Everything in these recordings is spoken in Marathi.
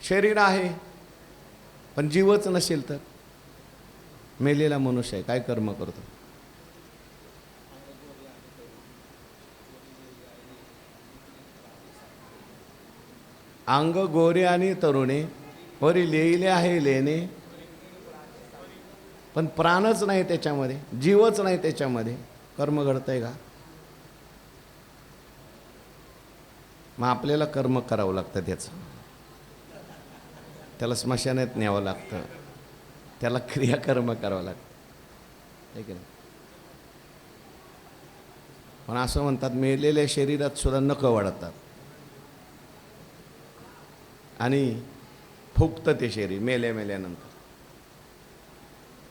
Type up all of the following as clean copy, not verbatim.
शरीर आहे पण जीवच नसेल तर मेलेला मनुष्य आहे, काय कर्म करतो? अंग गोरे आणि तरुणे वरी लिहिले आहे लेणे, पण प्राणच नाही त्याच्यामध्ये, जीवच नाही त्याच्यामध्ये, कर्म घडतंय का? मग आपल्याला कर्म करावं लागतं, त्याला स्मशानात न्यावं लागतं, त्याला क्रियाकर्म करावं लागतं, आहे की नाही? पण असं म्हणतात मेलेल्या शरीरात सुद्धा नखं वाढतात आणि फुगतं ते शरीर मेल्यानंतर,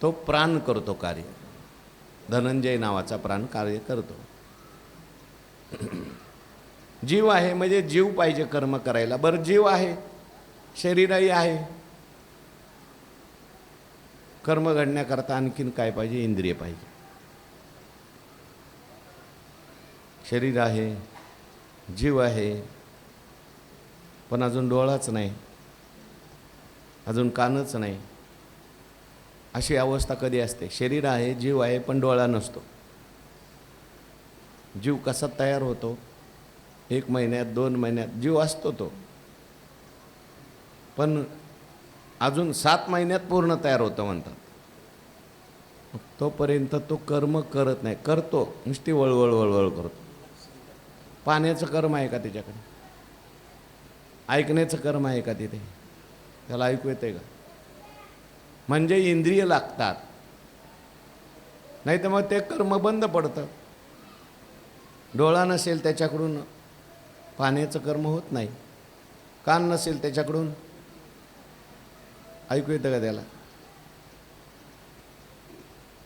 तो प्राण करतो कार्य. धनंजय नावाचा प्राण कार्य करतो. जीव आहे म्हणजे जीव पाहिजे कर्म करायला. बरं जीव आहे, शरीरही आहे, कर्म घडण्याकरता आणखीन काय पाहिजे? इंद्रिय पाहिजे. शरीर आहे, जीव आहे, पण अजून डोळाच नाही, अजून कानच नाही. अशी अवस्था कधी असते? शरीर आहे, जीव आहे, पण डोळा नसतो. जीव कसा तयार होतो? 1 महिन्यात 2 महिन्यात जीव असतो तो, पण अजून 7 महिन्यात पूर्ण तयार होतं म्हणतात. तोपर्यंत तो कर्म करत नाही. करतो नुसती वळवळ वळवळ करतो. पाण्याचं कर्म आहे का त्याच्याकडे? ऐकण्याचं कर्म आहे का तिथे? त्याला ऐकू येते का? म्हणजे इंद्रिय लागतात, नाही तर मग ते कर्म बंद पडतं. डोळा नसेल त्याच्याकडून पाण्याचं कर्म होत नाही, कान नसेल त्याच्याकडून ऐकू येतं का त्याला?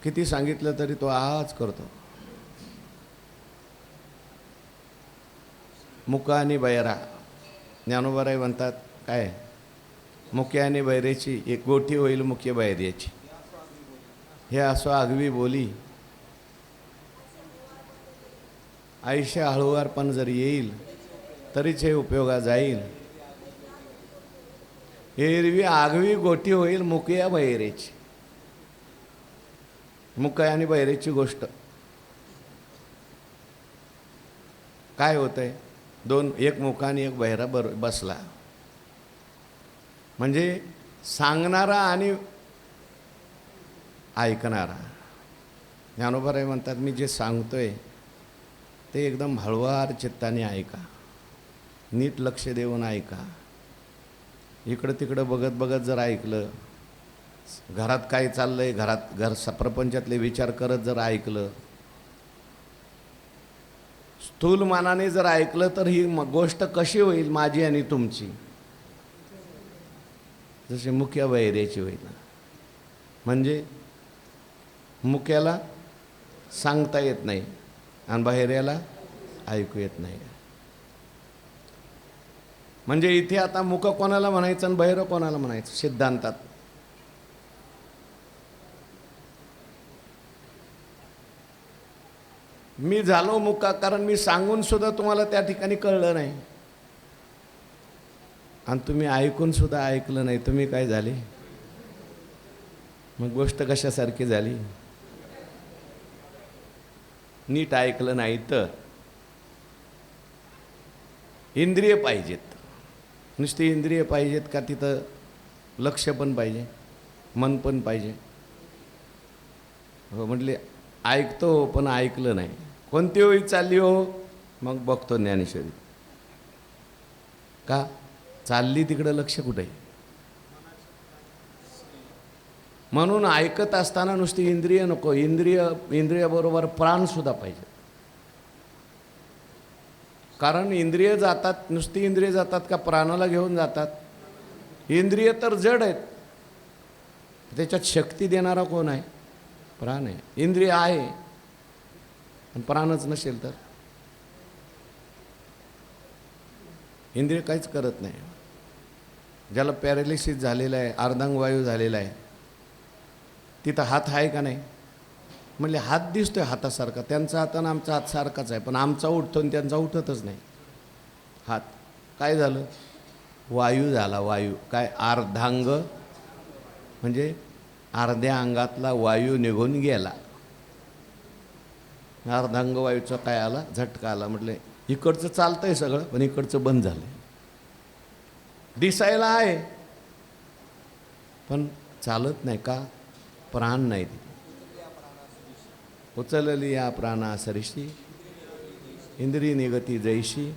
किती सांगितलं तरी तो आवाज करतो. मुका आणि बैरा, ज्ञानोबाराय म्हणतात काय? मुक्या आणि बैरेची एक गोठी होईल मुख्य बैर्याची, हे असो आगवी बोली. आयुष्य हळूवार पण जर येईल तरीच हे उपयोगा जाईल. एरवी आगवी गोठी होईल मुक्या बैरेची. मुक्या आणि बैरेची गोष्ट काय होतंय? एक मुका आणि एक बहिरा बसला, म्हणजे सांगणारा आणि ऐकणारा. ज्ञानोबाराय म्हणतात मी जे सांगतोय ते एकदम हळुवार चित्ताने ऐका, नीट लक्ष देऊन ऐका. इकडं तिकडं बघत बघत जर ऐकलं, घरात काय चाललंय, प्रपंचातले विचार करत जर ऐकलं, स्थूल मानाने जर ऐकलं तर ही गोष्ट कशी होईल माझी आणि तुमची? जसे मुक्या बैऱ्याची होईल. म्हणजे मुक्याला सांगता येत नाही आणि बहिऱ्याला ऐकू येत नाही. म्हणजे इथे आता मुक कोणाला म्हणायचं आणि बहिरं कोणाला म्हणायचं? सिद्धांतात मी झालो मुका, कारण मी सांगून सुद्धा तुम्हाला त्या ठिकाणी कळलं नाही आणि तुम्ही ऐकून सुद्धा ऐकलं नाही. तुम्ही काय झाले? मग गोष्ट कशासारखी झाली? नीट ऐकलं नाही तर. इंद्रिय पाहिजेत. नुसती इंद्रिय पाहिजेत का? तिथं लक्ष पण पाहिजे, मन पण पाहिजे. हो म्हटले ऐकतो पण ऐकलं नाही. कोणती ओळी चालली हो? मग बघतो ज्ञानेश्वरी. का चालली तिकडं लक्ष कुठे आहे? म्हणून ऐकत असताना नुसती इंद्रिय नको, इंद्रियाबरोबर प्राणसुद्धा पाहिजे. कारण इंद्रिय जातात, नुसती इंद्रिय जातात का प्राणाला घेऊन जातात? इंद्रिय तर जड आहेत, त्याच्यात शक्ती देणारा कोण आहे? प्राण आहे. इंद्रिय आहे आणि प्राणच नसेल तर इंद्रिय काहीच करत नाही. ज्याला पॅरालिसिस झालेला आहे, अर्धांगवायू झालेला आहे, तिथं हात आहे का नाही? म्हणजे हात दिसतोय हातासारखा, त्यांचा हात आणि आमचा हात सारखाच आहे, पण आमचा उठतो आणि त्यांचा उठतच नाही हात. काय झालं? वायू झाला. वायू काय? अर्धांग म्हणजे अर्ध्या अंगातला वायू निघून गेला. अर्धांग वायूचा काय आला? झटका आला. म्हटले इकडचं चालतंय सगळं, पण इकडचं बंद झालं. दिसायला आहे पण चालत नाही. का? प्राण नाही. उचलली या प्राणा सरिशी, इंद्रिय निगती जैशी.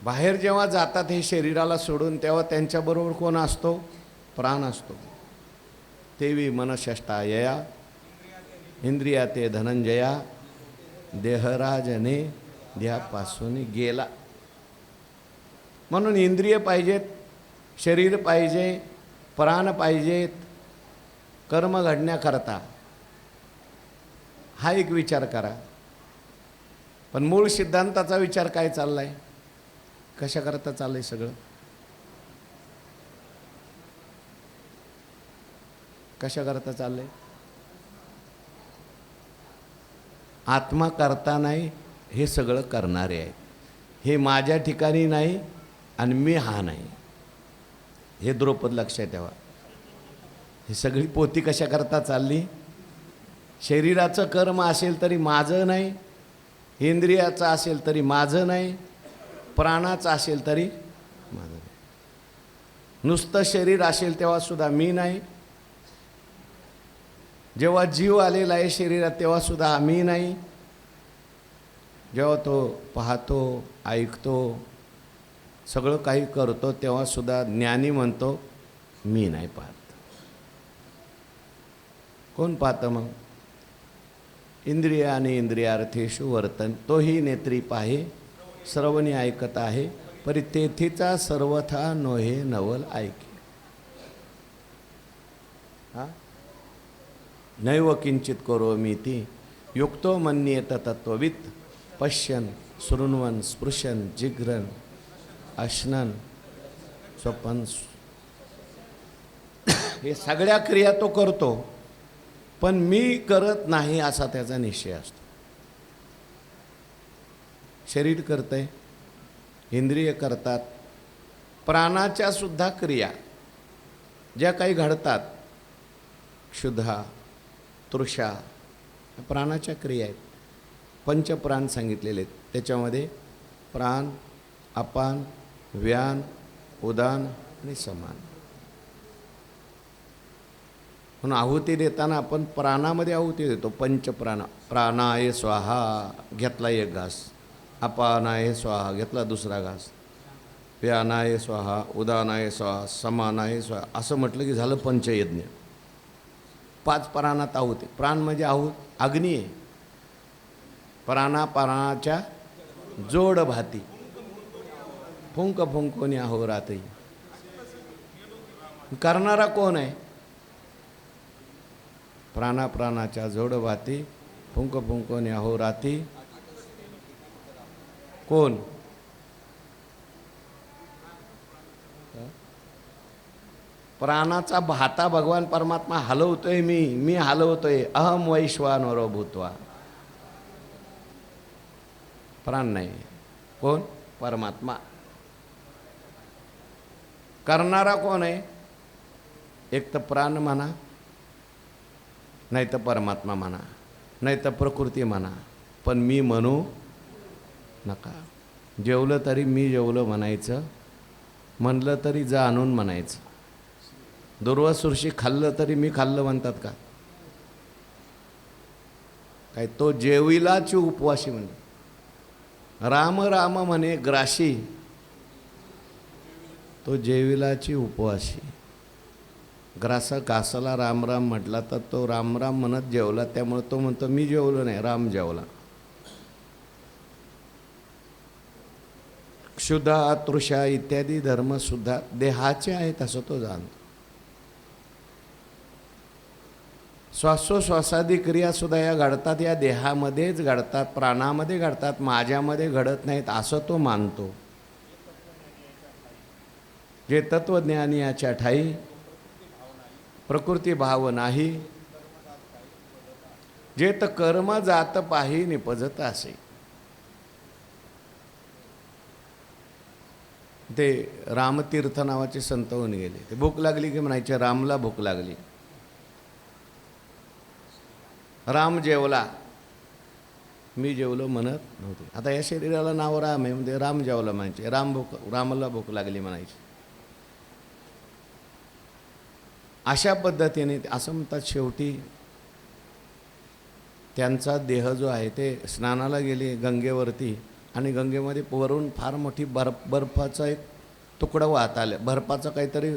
बाहेर जेव्हा जातात हे शरीराला सोडून, तेव्हा त्यांच्याबरोबर कोण असतो? प्राण असतो. तेवी मनशष्टा यया इंद्रिया ते धनंजया, देहराजने देहापासून गेला. म्हणून इंद्रिय पाहिजेत, शरीर पाहिजे, प्राण पाहिजेत कर्म घडण्याकरता. हा एक विचार करा. पण मूळ सिद्धांताचा विचार काय चाललाय? कशाकरता चाललंय सगळं? कशाकरता चाललंय? आत्मा करता नाही, हे सगळं करणारे आहे. हे माझ्या ठिकाणी नाही आणि मी हा नाही. हे द्रौपद लक्षात ठेवा. ही सगळी पोथी कशाकरता चालली? शरीराचं कर्म असेल तरी माझं नाही, इंद्रियाचं असेल तरी माझं नाही, प्राणाचं असेल तरी माझं नाही. नुसतं शरीर असेल तेव्हा सुद्धा मी नाही. जेव्हा जीव आलेला आहे शरीरात तेव्हा सुद्धा मी नाही. जेव्हा तो पाहतो, ऐकतो, सगळं काही करतो तेव्हा सुद्धा ज्ञानी म्हणतो मी नाही पाहत. कोण पाहतं मग? इंद्रिय आणि इंद्रियार्थेषु वर्तन. तोही नेत्री पाहे, श्रवणी ऐकत आहे, परी तेथीचा सर्वथा नोहे नवल ऐके. हा नैव किंचित करोमीति युक्तो मन्येत तत्त्ववित्, पश्यन् शृण्वन् स्पृशन् जिघ्रन् अश्नन् स्वपन्. हे सगळ्या क्रिया तो करतो, पण मी करत नाही असा त्याचा निश्चय असतो. शरीर करतंय, इंद्रिय करतात, प्राणाच्या सुद्धा क्रिया ज्या काही घडतात, क्षुधा, तृषा, प्राणाच्या क्रिया आहेत. पंचप्राण सांगितलेले आहेत. त्याच्यामध्ये प्राण, अपान, व्यान, उदान आणि समान. म्हणून आहुती देताना आपण प्राणामध्ये आहुती देतो. पंचप्राण. प्राणाय स्वाहा घेतला एक घास, अपानाय स्वाहा घेतला दुसरा घास, व्यानाय स्वाहा, उदानाय स्वाहा, समानाय स्वाहा, असं म्हटलं की झालं पंचयज्ञ. 5 प्राणात आहुती. प्राण म्हणजे अग्नी आहे. प्राणाच्या जोड भाती, फुंक फुंकोनी अहोरात्री. करणारा कोण आहे? प्राणाच्या जोड भाती, फुंक फुंकोनी अहोराती. कोण? प्राणाचा भाता भगवान परमात्मा हलवतोय. मी हलवतोय. अहम वैश्वानरो भूत्वा. प्राण नाही. कोण? परमात्मा. करणारा कोण आहे? एक तर प्राण म्हणा, नाही तर परमात्मा म्हणा, नाही तर प्रकृती म्हणा, पण मी म्हणू नका. जेवलं तरी मी जेवलं म्हणायचं, म्हणलं तरी जाणून म्हणायचं. दुर्वासुरशी खाल्लं तरी मी खाल्लं म्हणतात का? काय तो जेविलाची उपवासी म्हणे. राम राम म्हणे ग्राशी, तो जेविलाची उपवासी. घासाला राम राम म्हटला तर तो राम राम म्हणत जेवला, त्यामुळे तो म्हणतो मी जेवलो नाही, राम जेवला. क्षुधा, तृषा इत्यादी धर्मसुद्धा देहाचे आहेत असं तो जाणतो. श्वासोश्वासादी क्रियासुद्धा या घडतात, या देहामध्येच घडतात, प्राणामध्ये घडतात, माझ्यामध्ये घडत नाहीत असं तो मानतो. जे तत्वज्ञानी याच्या ठाई प्रकृती भाव नाही, जे तर कर्म जात पाही निपजत असे. ते रामतीर्थ नावाचे संत होऊन गेले. ते भूक लागली की म्हणायचे रामला भूक लागली. राम जेवला, मी जेवलो म्हणत नव्हते. आता या शरीराला नाव राम आहे म्हणजे राम जेवला म्हणायचे, रामाला भूक लागली म्हणायची. अशा पद्धतीने असं म्हणतात शेवटी त्यांचा देह जो आहे ते स्नानाला गेले गंगेवरती आणि गंगेमध्ये वरून फार मोठी बर्फाचा एक तुकडा वाहत आलं, बर्फाचं काहीतरी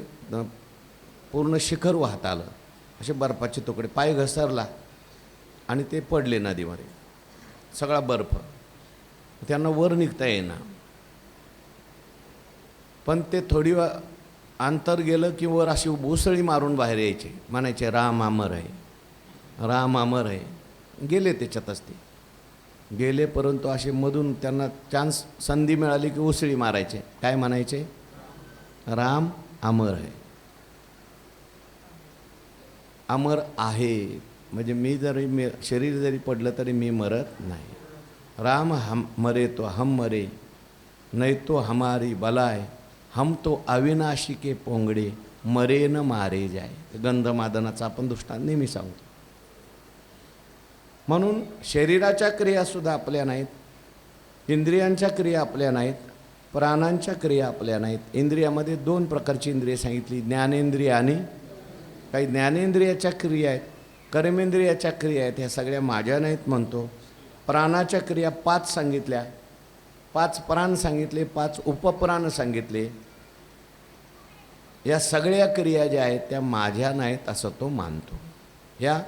पूर्ण शिखर वाहत आलं, असे बर्फाचे तुकडे, पाय घसरला आणि ते पडले नदीमध्ये, सगळा बर्फ. त्यांना वर निघता येईना. पण ते थोडी अंतर गेलं की वर अशी उसळी मारून बाहेर यायचे, म्हणायचे राम अमर आहे, राम अमर आहे. गेले त्याच्यातच ते गेले, परंतु असे मधून त्यांना चान्स संधी मिळाली की उसळी मारायचे. काय म्हणायचे? राम अमर आहे, अमर आहे. म्हणजे मी जरी शरीर जरी पडलं तरी मी मरत नाही. राम हम मरे तो हम मरे, नहीं तो हमारी बलाय, हम तो अविनाशी के पोंगडे, मरे न मारे जाय. गंधमादनाचा आपण दृष्टांत नेहमी सांगतो. म्हणून शरीराच्या क्रियासुद्धा आपल्या नाहीत, इंद्रियांच्या क्रिया आपल्या नाहीत, प्राणांच्या क्रिया आपल्या नाहीत. इंद्रियामध्ये दोन प्रकारची इंद्रिय सांगितली, ज्ञानेंद्रिय आणि काही ज्ञानेंद्रियाच्या क्रिया आहेत, कर्मेंद्रियाच्या क्रिया आहेत. ह्या सगळ्या माझ्या नाहीत म्हणतो. प्राणाच्या क्रिया 5 सांगितल्या, 5 प्राण सांगितले, 5 उपप्राण सांगितले. या सगळ्या क्रिया ज्या आहेत त्या माझ्या नाहीत असं तो मानतो. या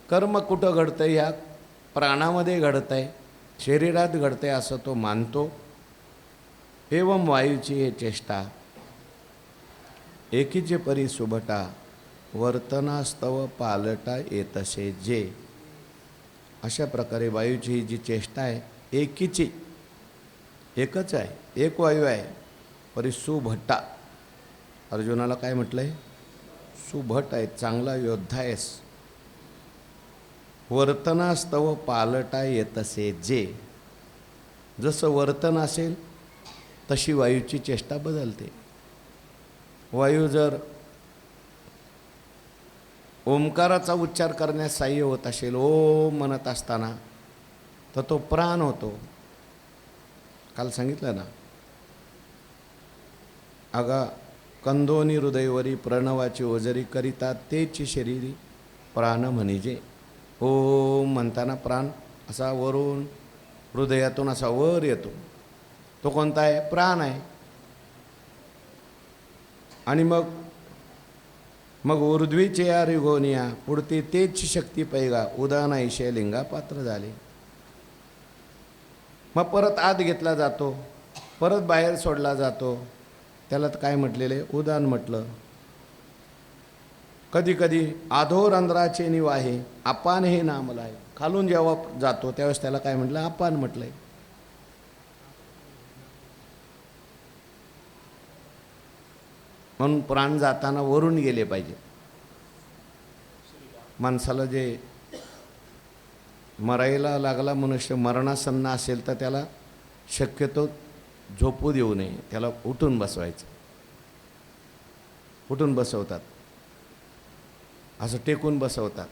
कर्म कुठं घडतं? या प्राणामध्ये घडतं आहे, शरीरात घडतं आहे असं तो मानतो. एवं वायूची हे चेष्टा एकीचे परी सुभटा, वर्तनास्तव पालटा येतसे जे. अशा प्रकारे वायूची ही जी चेष्टा आहे एकीची, एकच आहे, एक वायू आहे, परी सुभटा. अर्जुनाला काय म्हटलं आहे? सुभट आहे, चांगला योद्धा आहेस. वर्तनास्तव पालटा येतसे जे. जसं वर्तन असेल तशी वायूची चेष्टा बदलते. वायू जर ओंकाराचा उच्चार करण्यास सहाय्य होत असेल, ओम म्हणत असताना, तर तो प्राण होतो. काल सांगितलं ना, अगा कंदोनी हृदयवरी प्रणवाची ओजरी करिता तेची शरीरी प्राण म्हणजे. ओम म्हणताना प्राण असा वरून हृदयातून असा वर येतो. तो कोणता आहे? प्राण आहे. आणि मग ऊर्ध्वीचे या रिगोनिया पुढते तेच शक्ती पैगा उदाना ईशे लिंगा पात्र झाले. मग परत आत घेतला जातो, परत बाहेर सोडला जातो. त्याला काय म्हटलेले? उदान म्हटलं. कधी कधी अधोरंध्राचे निवाहे अपान हे नामला आहे. खालून जेव्हा जातो त्यावेळेस त्याला काय म्हटलं? अपान म्हटलंय. म्हणून प्राण जाताना वरून गेले पाहिजे. माणसाला जे मरायला लागला मनुष्य मरणासन्न असेल तर त्याला शक्यतो झोपू देऊ नये, त्याला उठून बसवायचं. उठून बसवतात, असं टेकून बसवतात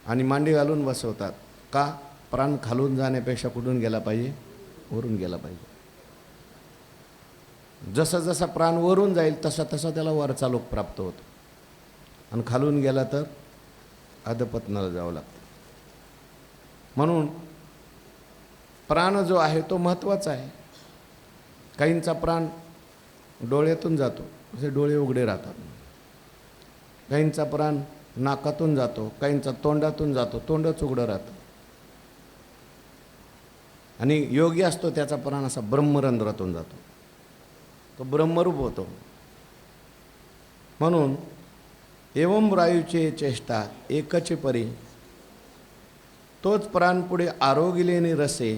आणि मांडी घालून बसवतात. का? प्राण खालून जाण्यापेक्षा कुठून गेला पाहिजे? वरून गेला पाहिजे. जसा जसा प्राण वरून जाईल तसा तसा त्याला वरचा लोक प्राप्त होतो, आणि खालून गेला तर अधपतनाला जावं लागतं. म्हणून प्राण जो आहे तो महत्त्वाचा आहे. काहींचा प्राण डोळ्यातून जातो, असे डोळे उघडे राहतात. काहींचा प्राण नाकातून जातो, काहींचा तोंडातून जातो, तोंडच उघडं राहतं. आणि योगी असतो त्याचा प्राण असा ब्रह्मरंध्रातून जातो, तो ब्रह्मरूप होतो. म्हणून एवं वायूचे चेष्टा एकच परी, तोच प्राण पुढे आरोगिलेने रसे.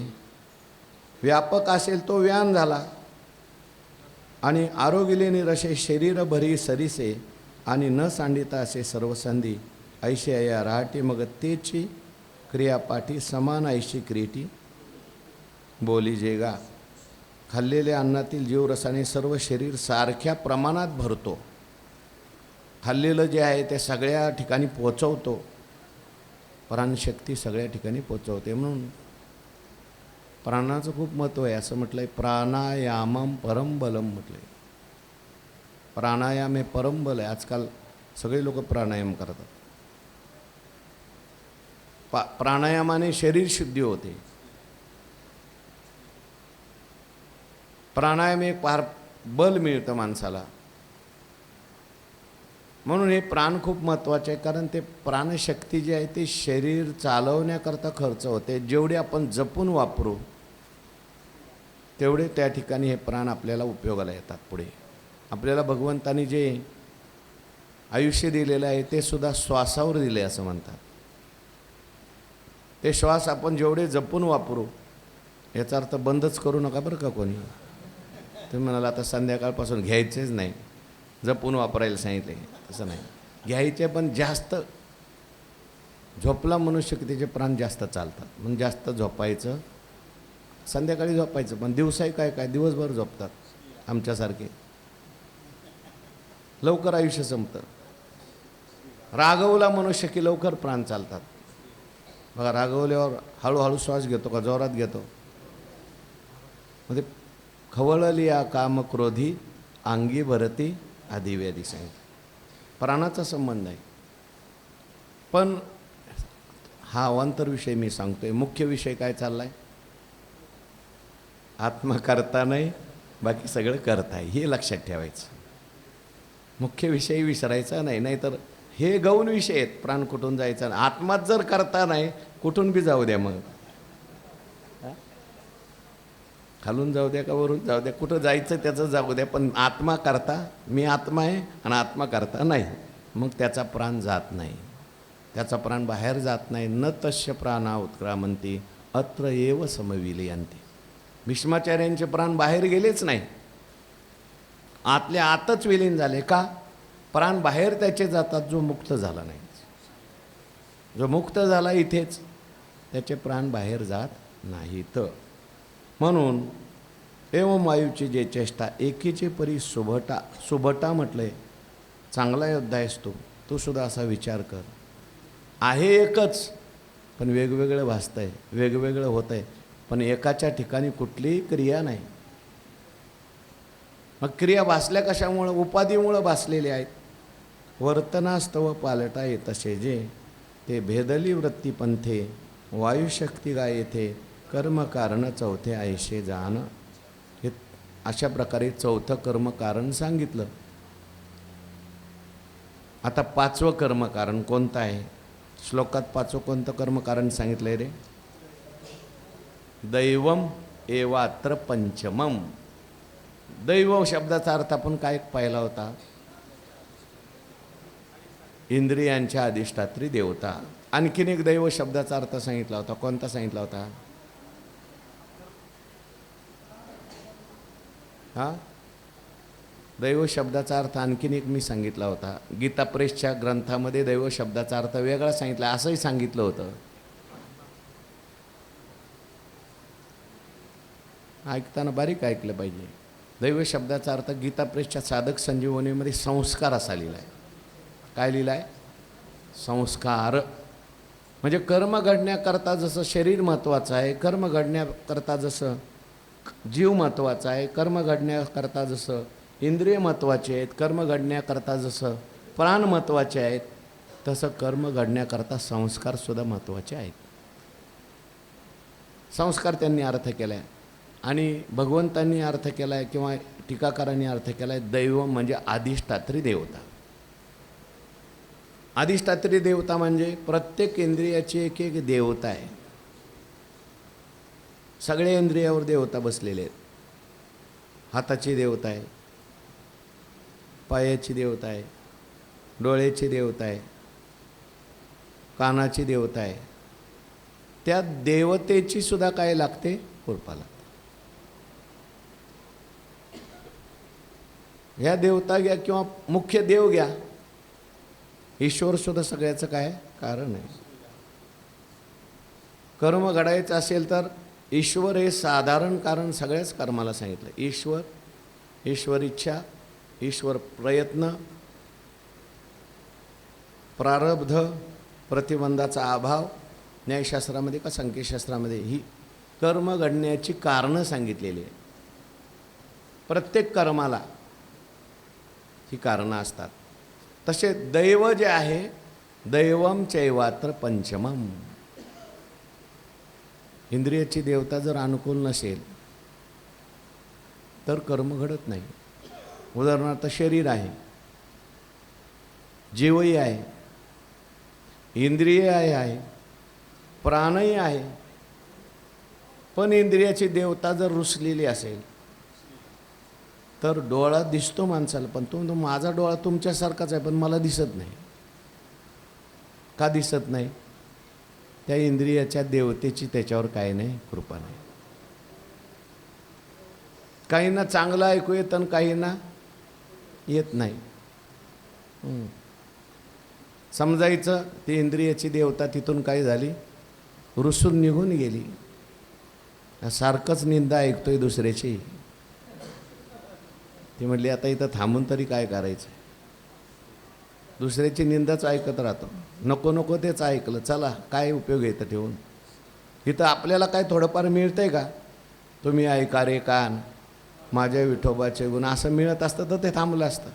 व्यापक असेल तो व्यान झाला, आणि आरोगिलेने रसे शरीर भरी सरीसे, आणि न सांडिता असे सर्व संधी ऐशी या राहटी. मग तेची क्रियापाठी समान ऐशी क्रियटी बोली जेगा. खाल्लेल्या अन्नातील जीवरसाने सर्व शरीर सारख्या प्रमाणात भरतो. खाल्लेलं जे आहे ते सगळ्या ठिकाणी पोचवतो. प्राणशक्ती सगळ्या ठिकाणी पोचवते. म्हणून प्राणाचं खूप महत्त्व आहे. असं म्हटलं आहे, प्राणायामम परम बलम म्हटलं आहे. प्राणायाम हे परम बल आहे. आजकाल सगळे लोक प्राणायाम करतात. प्राणायामाने शरीर शुद्धी होते. प्राणायाम एक फार बल मिळतं माणसाला. म्हणून हे प्राण खूप महत्त्वाचे आहे. कारण ते प्राणशक्ती जी आहे ते शरीर चालवण्याकरता खर्च होते. जेवढे आपण जपून वापरू तेवढे त्या ठिकाणी हे प्राण आपल्याला उपयोगाला येतात. पुढे आपल्याला भगवंतानी जे आयुष्य दिलेलं आहे ते सुद्धा श्वासावर दिले असं म्हणतात. ते श्वास आपण जेवढे जपून वापरू, याचा अर्थ बंदच करू नका बरं का कोणी. तुम्ही म्हणाला आता संध्याकाळपासून घ्यायचेच नाही, जपून वापरायला सांगितले. तसं नाही, घ्यायचे पण जास्त. झोपला मनुष्य की त्याचे प्राण जास्त चालतात. म्हणून जास्त झोपायचं, संध्याकाळी झोपायचं. पण दिवसाही काय दिवसभर झोपतात आमच्यासारखे. लवकर आयुष्य संपतं. रागवला मनुष्य की लवकर प्राण चालतात. बघा, रागवल्यावर हळूहळू श्वास घेतो का जोरात घेतो. म्हणजे खवळली या काम क्रोधी अंगी भरती आदिव्याधी सांगितलं. प्राणाचा संबंध आहे. पण हा अवांतर विषय मी सांगतोय. मुख्य विषय काय चाललाय? आत्मा करता नाही, बाकी सगळं करताय. हे लक्षात ठेवायचं. मुख्य विषय विसरायचा नाही. नाहीतर हे गौण विषय आहेत. प्राण कुठून जायचा, आत्माच जर करता नाही, कुठून बी जाऊ द्या. मग खालून जाऊ द्या का वरून जाऊ द्या, कुठं जायचं त्याचं जाऊ द्या. पण आत्मा करता, मी आत्मा आहे आणि आत्मा करता नाही, मग त्याचा प्राण जात नाही. त्याचा प्राण बाहेर जात नाही. न तस्य प्राणा उत्क्रामंती अत्र एव समविलयन्ति. भीष्माचार्यांचे प्राण बाहेर गेलेच नाही, आतल्या आतच विलीन झाले. का? प्राण बाहेर त्याचे जातात जो मुक्त झाला नाही. जो मुक्त झाला इथेच, त्याचे प्राण बाहेर जात नाहीत. म्हणून एवं वायूची जे चेष्टा एकीचे परी सुभटा. सुभटा म्हटलंय, चांगला योद्धा आहेस तू सुद्धा असा विचार कर. आहे एकच, पण वेगवेगळं भासतंय, वेगवेगळं होत आहे. पण एकाच्या ठिकाणी कुठलीही क्रिया नाही. मग क्रिया भासल्या कशामुळं? उपाधीमुळं भासलेले आहेत. वर्तनास्तव पालटा येतसे जे, ते भेदली वृत्ती पंथे वायुशक्ती गायेथे कर्मकारण चौथे ऐशे जाण. हे अशा प्रकारे चौथं कर्मकारण सांगितलं. आता पाचवं कर्मकारण कोणतं आहे? श्लोकात पाचवं कोणतं कर्मकारण सांगितलं आहे रे? दैवम एवात्र पंचमम. दैव शब्दाचा अर्थ आपण काय पाहिला होता? इंद्रियांच्या अधिष्ठात्री देवता. आणखीन एक दैव शब्दाचा अर्थ सांगितला होता. कोणता सांगितला होता? हा, दैव शब्दाचा अर्थ आणखीन एक मी सांगितला होता. गीता प्रेसच्या ग्रंथामध्ये दैव शब्दाचा अर्थ वेगळा सांगितला, असंही सांगितलं होतं. ऐकताना बारीक ऐकलं पाहिजे. दैव शब्दाचा अर्थ गीता प्रेसच्या साधक संजीवनीमध्ये संस्कार असा लिहिला आहे. काय लिहिला आहे? संस्कार. म्हणजे कर्म घडण्याकरता जसं शरीर महत्त्वाचं आहे, कर्म घडण्याकरता जसं जीव महत्त्वाचा आहे, कर्म घडण्याकरता जसं इंद्रिय महत्त्वाचे आहेत, कर्म घडण्याकरता जसं प्राण महत्त्वाचे आहेत, तसं कर्म घडण्याकरता संस्कारसुद्धा महत्त्वाचे आहेत. संस्कार त्यांनी अर्थ केला आहे. आणि भगवंतांनी अर्थ केला आहे किंवा टीकाकारांनी अर्थ केला आहे, दैव म्हणजे अधिष्ठात्री देवता. अधिष्ठात्री देवता म्हणजे प्रत्येक इंद्रियाची एक एक देवता आहे. सगळे इंद्रियावर देवता बसलेले आहेत. हाताची देवता आहे, पायाची देवता आहे, डोळ्याची देवता आहे, कानाची देवता आहे. त्या देवतेची सुद्धा काय लागते? कृपा लागते. ह्या देवता घ्या किंवा मुख्य देव घ्या, ईश्वर सुद्धा सगळ्याचं काय कारण आहे. कर्म घडायचं असेल तर ईश्वर हे साधारण कारण सगळ्याच कर्माला सांगितलं. ईश्वर, ईश्वर इच्छा, ईश्वर प्रयत्न, प्रारब्ध, प्रतिबंधाचा अभाव, न्यायशास्त्रामध्ये का संख्याशास्त्रामध्ये ही कर्म घडण्याची कारणं सांगितलेली आहे. प्रत्येक कर्माला ही कारणं असतात. तसे दैव जे आहे, दैवम चैवात्र पंचमम, इंद्रियाची देवता जर अनुकूल नसेल तर कर्म घडत नाही. उदाहरणार्थ शरीर आहे, जीवही आहे, इंद्रिय आहे, प्राणही आहे, पण इंद्रियाची देवता जर रुसलेली असेल तर डोळा दिसतो माणसाला, पण तो माझा डोळा तुमच्यासारखाच आहे पण मला दिसत नाही. का दिसत नाही? त्या इंद्रियाच्या देवतेची त्याच्यावर काय नाही, कृपा नाही. काहींना चांगलं ऐकू येतं आणि काहींना येत नाही. समजायचं ती इंद्रियाची देवता तिथून काय झाली, रुसून निघून गेली. सारखंच निंदा ऐकतोय दुसऱ्याची. ती म्हटली आता इथं थांबून तरी काय करायचं, दुसऱ्याची निंदाच ऐकत राहतो. नको नको तेच ऐकलं, चला काय उपयोग येतं ठेवून. इथं आपल्याला काय थोडंफार मिळतंय का? तुम्ही ऐका रे कान माझ्या विठोबाचे गुण, असं मिळत असतं तर ते थांबलं असतं,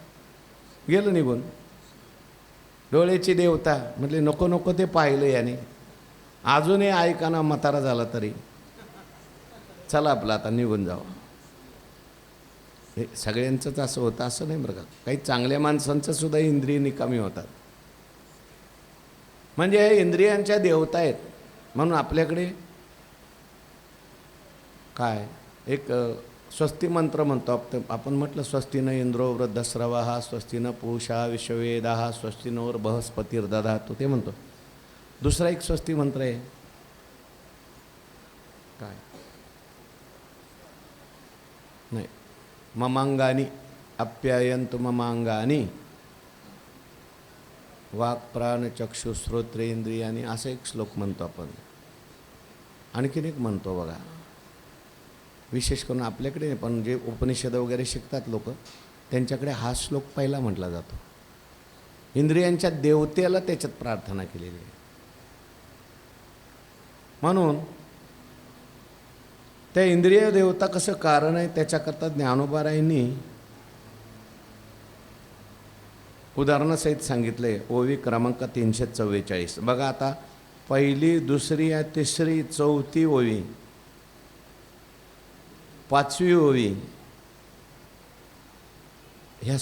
गेलं निघून. डोळ्याची देवता म्हटले नको नको ते पाहिलं याने, अजूनही ऐकाना म्हातारा झाला तरी, चला आपलं आता निघून जावं. हे सगळ्यांचंच असं होतं असं नाही बरं का. काही चांगल्या माणसांचं सुद्धा इंद्रिय निकामी होतात. म्हणजे हे इंद्रियांच्या देवता आहेत. म्हणून आपल्याकडे काय एक स्वस्ती मंत्र म्हणतो आपण. म्हटलं स्वस्ती न इंद्रो वृद्धस्रवा, स्वस्ती न पूषा विश्ववेदा, स्वस्ती नोर बृहस्पतिर्दधातु, ते म्हणतो. दुसरा एक स्वस्ती मंत्र आहे काय, नाही, ममांगानी अप्यायंतु ममांगानी वाक् प्राण चक्षु श्रोत्रेंद्रियानी, असा एक श्लोक म्हणतो आपण. आणखीन एक म्हणतो बघा, विशेष करून आपल्याकडे पण जे उपनिषद वगैरे शिकतात लोक, त्यांच्याकडे हा श्लोक पहिला म्हटला जातो. इंद्रियांच्या देवतेला त्याच्यात प्रार्थना केलेली आहे. म्हणून त्या इंद्रिय देवता कसं कारण आहे त्याच्याकरता ज्ञानोबारायांनी उदाहरणासहित सांगितले. ओवी क्रमांक 344 बघा. आता पहिली, दुसरी, तिसरी, चौथी ओवी, पाचवी ओवी, ह्या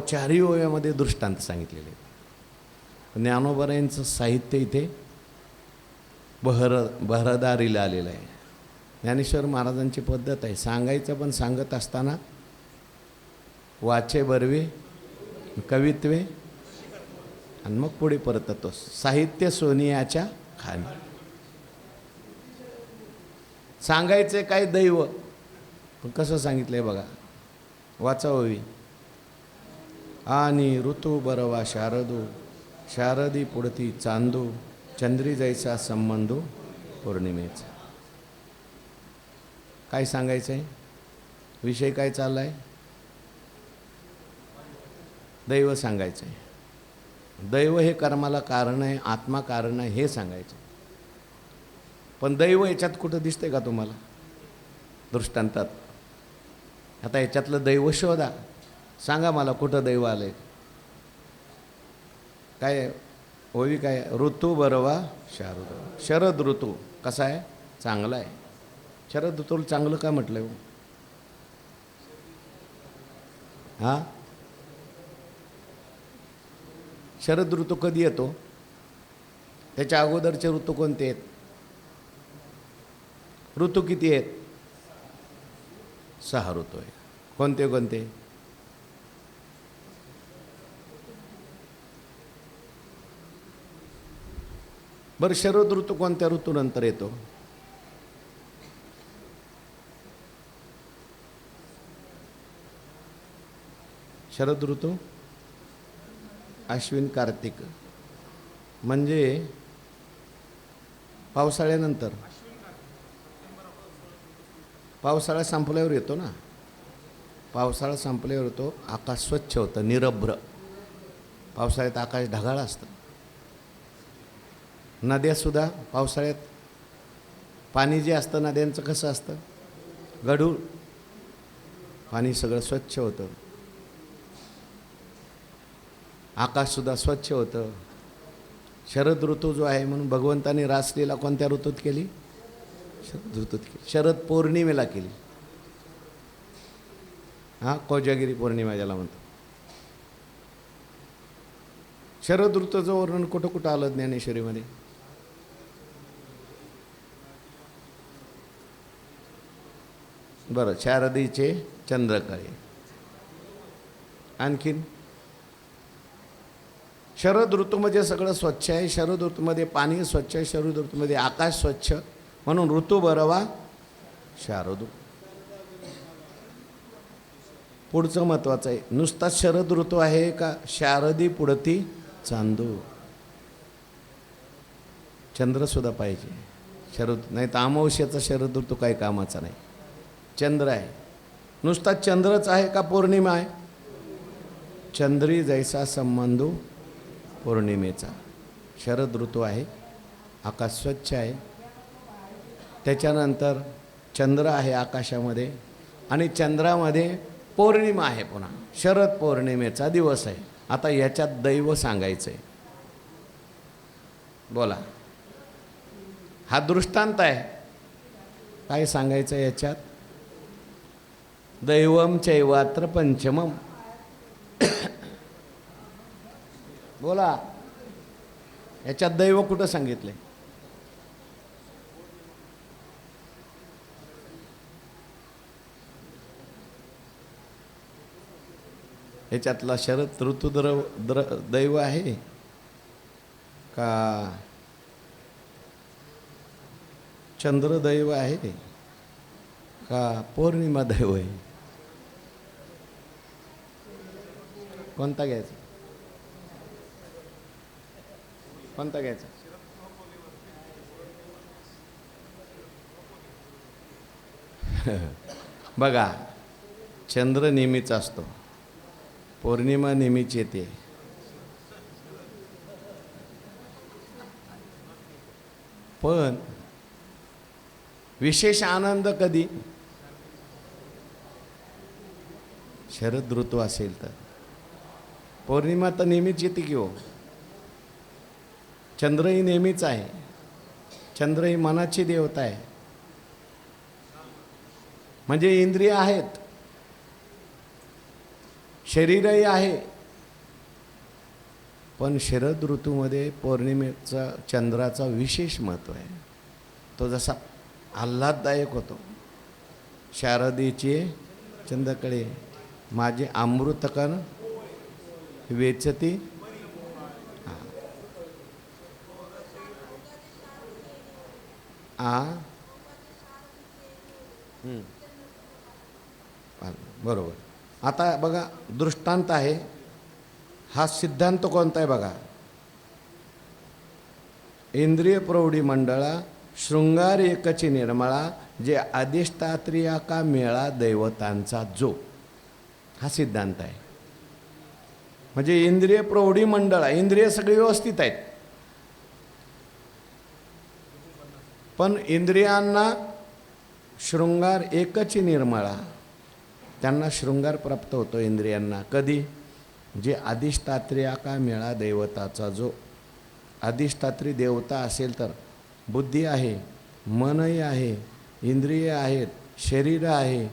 चारही ओव्यामध्ये दृष्टांत सांगितलेले. ज्ञानोबारायांचं साहित्य इथे बहरदारीला आलेलं आहे. ज्ञानेश्वर महाराजांची पद्धत आहे सांगायचं, पण सांगत असताना वाचे बरवे कवित्वे आणि मग पुढे परततो. साहित्य सोनियाच्या खाणी. सांगायचं काय दैव, पण कसं सांगितलंय बघा. वाचा ओवी. आणि ऋतू बरवा शारदू, शारदी पुढती चांदू, चंद्री जैसा संबंधू पौर्णिमेचा. काय सांगायचं आहे, विषय काय चालला आहे, दैव सांगायचं आहे. दैव हे कर्माला कारण आहे, आत्मा कारण आहे हे सांगायचं. पण दैव याच्यात कुठं दिसतंय का तुम्हाला दृष्टांतात? आता याच्यातलं दैव शोधा, सांगा मला कुठं दैव आलंय. काय ओवी काय, ऋतू बरवा शारद. शरद ऋतू कसा आहे, चांगला आहे. शरद ऋतूला चांगलं काय म्हटलं हो? हां, शरद ऋतू कधी येतो? त्याच्या अगोदरचे ऋतू कोणते आहेत? ऋतू किती आहेत? 6 ऋतू आहे. कोणते कोणते? बरं, शरद ऋतू कोणत्या ऋतूनंतर येतो? शरद ऋतू अश्विन कार्तिक, म्हणजे पावसाळ्यानंतर. पावसाळा संपल्यावर येतो ना, पावसाळा संपल्यावर येतो, आकाश स्वच्छ होतं, निरभ्र. पावसाळ्यात आकाश ढगाळ असतं. नद्यासुद्धा पावसाळ्यात पाणी जे असतं नद्यांचं कसं असतं, गढूळ. पाणी सगळं स्वच्छ होतं, आकाशसुद्धा स्वच्छ होतं. शरद ऋतू जो आहे म्हणून भगवंताने रासलीला कोणत्या ऋतूत केली? शरद ऋतूत केली. शरद पौर्णिमेला केली. हां, कोजागिरी पौर्णिमा ज्याला म्हणतो. शरद ऋतूचं वर्णन कुठं कुठं आलं ज्ञानेश्वरीमध्ये? बरं, शारदीचे चंद्रकळे. आणखीन शरद ऋतूमध्ये सगळं स्वच्छ आहे, शरद ऋतूमध्ये पाणी स्वच्छ आहे, शरद ऋतूमध्ये आकाश स्वच्छ, म्हणून ऋतू बरवा शारदू. पुढचं महत्त्वाचं आहे, नुसता शरद ऋतू आहे का शारदी पुढती चांदू. चंद्रसुद्धा पाहिजे शरद, नाही तर अमावस्याचा शरद ऋतू काही कामाचा नाही. चंद्र आहे, नुसता चंद्रच आहे का पौर्णिमा आहे? चंद्री जैसा संबंधू पौर्णिमेचा. शरद ऋतू आहे, आकाश स्वच्छ आहे, त्याच्यानंतर चंद्र आहे आकाशामध्ये, आणि चंद्रामध्ये पौर्णिमा आहे. पुन्हा शरद पौर्णिमेचा दिवस आहे. आता याच्यात दैव सांगायचं आहे. बोला, हा दृष्टांत आहे. काय सांगायचं याच्यात? दैवम चैवात्र पंचमम. बोला, याच्यात दैव कुठं सांगितले? याच्यातला शरद ऋतू दैव आहे का चंद्र दैव आहे का पौर्णिमा दैव आहे? कोणता घ्यायचा? कोणता घ्यायचा? बघा, चंद्र नेहमीच असतो, पौर्णिमा नेहमीच येते. पण विशेष आनंद कधी? शरद ऋतू असेल तर. पौर्णिमा तर नेहमीच येते की हो. चंद्रही नेहमीच आहे. चंद्र ही मनाची देवता आहे. म्हणजे इंद्रिय आहेत, शरीरही आहे. पण शरद ऋतूमध्ये पौर्णिमेचा चंद्राचा विशेष महत्त्व आहे. तो जसा आल्हाददायक होतो. शारदेचे चंद्रकळे माझे अमृतकण वेचती. बरोबर. आता बघा, दृष्टांत आहे. हा सिद्धांत कोणता आहे बघा? इंद्रिय प्रौढी मंडळा शृंगार एकची निर्मळा, जे अधिष्ठात्रिया का मेळा दैवतांचा जो. हा सिद्धांत आहे. म्हणजे इंद्रिय प्रौढी मंडळा, इंद्रिय सगळी व्यवस्थित आहेत, पण इंद्रियांना शृंगार एकची निर्मळा, त्यांना शृंगार प्राप्त होतो इंद्रियांना. कधी? जे अधिष्ठात्रिया का मेळा दैवताचा जो. अधिष्ठात्री देवता असेल तर बुद्धी आहे, मनही आहे, इंद्रिय आहेत, शरीर आहे.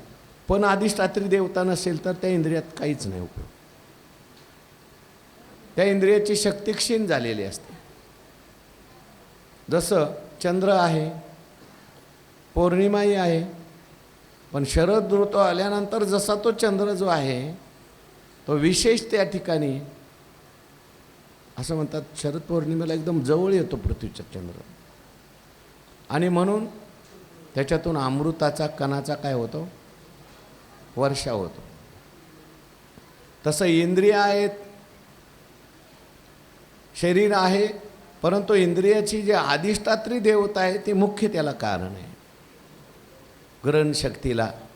पण अधिष्ठात्री देवता नसेल तर त्या इंद्रियात काहीच नाही उपयोग. त्या इंद्रियाची शक्ती क्षीण झालेली असते. जसं चंद्र आहे, पौर्णिमाही आहे, पण शरद ऋतू आल्यानंतर जसा तो चंद्र जो आहे तो विशेष त्या ठिकाणी, असं म्हणतात शरद पौर्णिमेला एकदम जवळ येतो पृथ्वीचा चंद्र, आणि म्हणून त्याच्यातून अमृताचा कणाचा काय होतो? वर्षा होतो. तसं इंद्रिय आहेत, शरीर आहे, परंतु इंद्रियाची जी अधिष्ठात्री देवता आहे ती मुख्य त्याला कारण आहे. ग्रहणशक्तीला